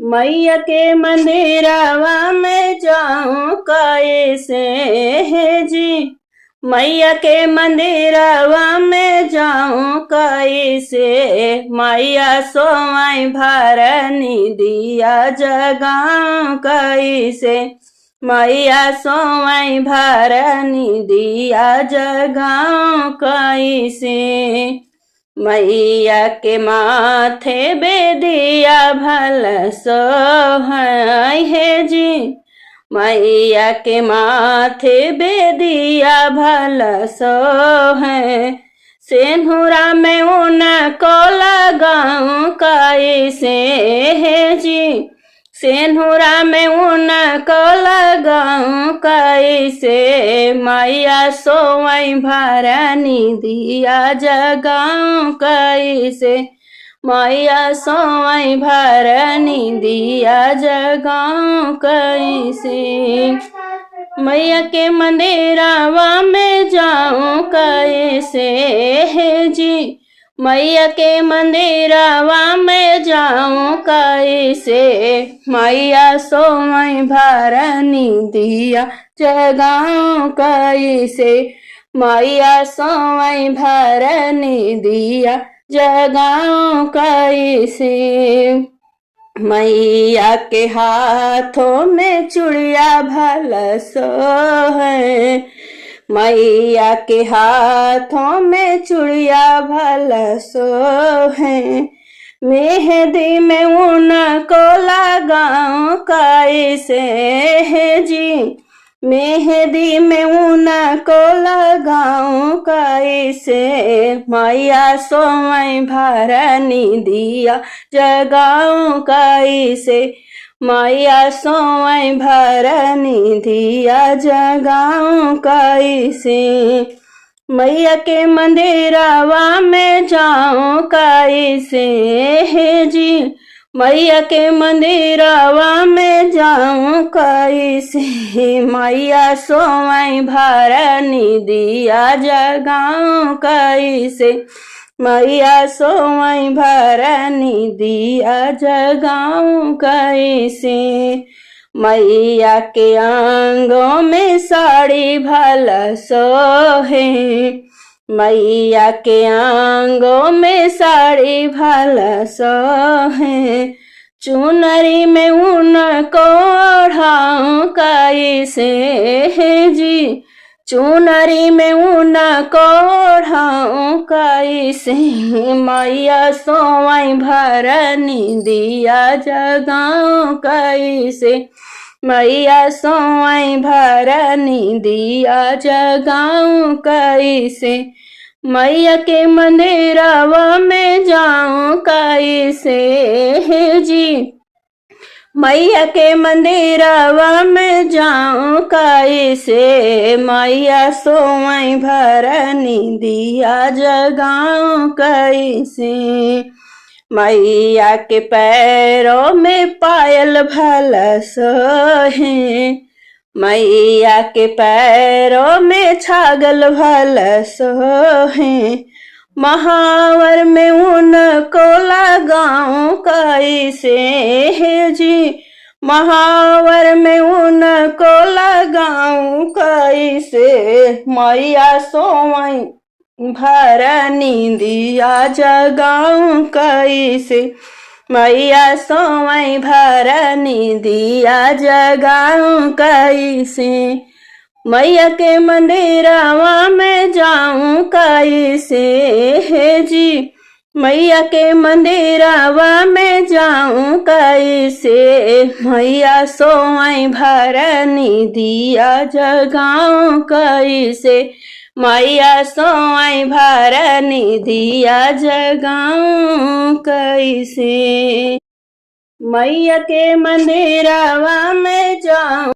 मैया के मंदिरवा में जाऊं कैसे है जी। मैया के मंदिरवा में जाऊं कैसे। मैया सोई भरनी दिया जगाऊं कैसे। मैया सोई भरनी दिया जगाऊं कैसे। मैया के माथे बेदिया भल सोहाय है जी। मैया के माथे बेदिया भल सोहे। सेनुरा में उनको लगाऊं कैसे है जी। सेनुरा में उनको लगाऊं कैसे। मैया सोई भरनी दिया जगाऊं कैसे। मैया सोई भरनी दिया जगाऊं कैसे। मैया के मंदिरवा में जाऊं कैसे है जी। मैया के मंदिरवा में जाऊं कैसे। मैया सोई भरनी दिया जगाऊं कैसे। मैया सोई भरनी दिया जगाऊं कैसे। मैया के हाथों में चूड़िया भल सोहे। मैया के हाथों में चूड़िया भल सोहे। मेहंदी में उनको लगाऊं कैसे है जी। मेहंदी में उनको लगाऊं कैसे। मैया सोई भरनी दिया जगाऊं कैसे। मैया सोई भरनी दिया जगाऊं कैसे। मैया के मंदिरवा में जाऊं कैसे है जी। मैया के मंदिरवा में जाऊं कैसे। मैया सोई भरनी दिया जगाऊं कैसे। मैया सोई भरनी दिया जगाऊं कैसे। मैया के आंगों में साड़ी भल सोहे। मैया के आंगों में साड़ी भल सोहे। चुनरी में उनको ओढ़ाऊं कैसे है जी। चुनरी में उनको ओढ़ाऊं कैसे। मैया सोई भरनी दिया जगाऊं कैसे। मैया सोई भरनी दिया जगाऊं कैसे। मैया के मंदिरवा में जाऊं कैसे है जी। मैया के मंदिरवा में जाऊं कैसे। मैया सोई भरनी दिया जगाऊं कैसे। मैया के पैरों में पायल भल सोहे। मैया के पैरों में छागल भल सोहे। महावर में उनको लगाऊं कैसे है जी। महावर में उनको लगाऊं कैसे। मैया सोई भरनी दिया जगाऊं कैसे। मैया सोई भरनी दिया जगाऊं कैसे। मैया के मंदिरवा में जाऊं कैसे है जी। मैया के मंदिरवा में जाऊं कैसे। मैया सोई भरनी दिया जगाऊं कैसे। मैया सोई भरनी दिया जगाऊं कैसे। मैया के मंदिरवा में जाऊं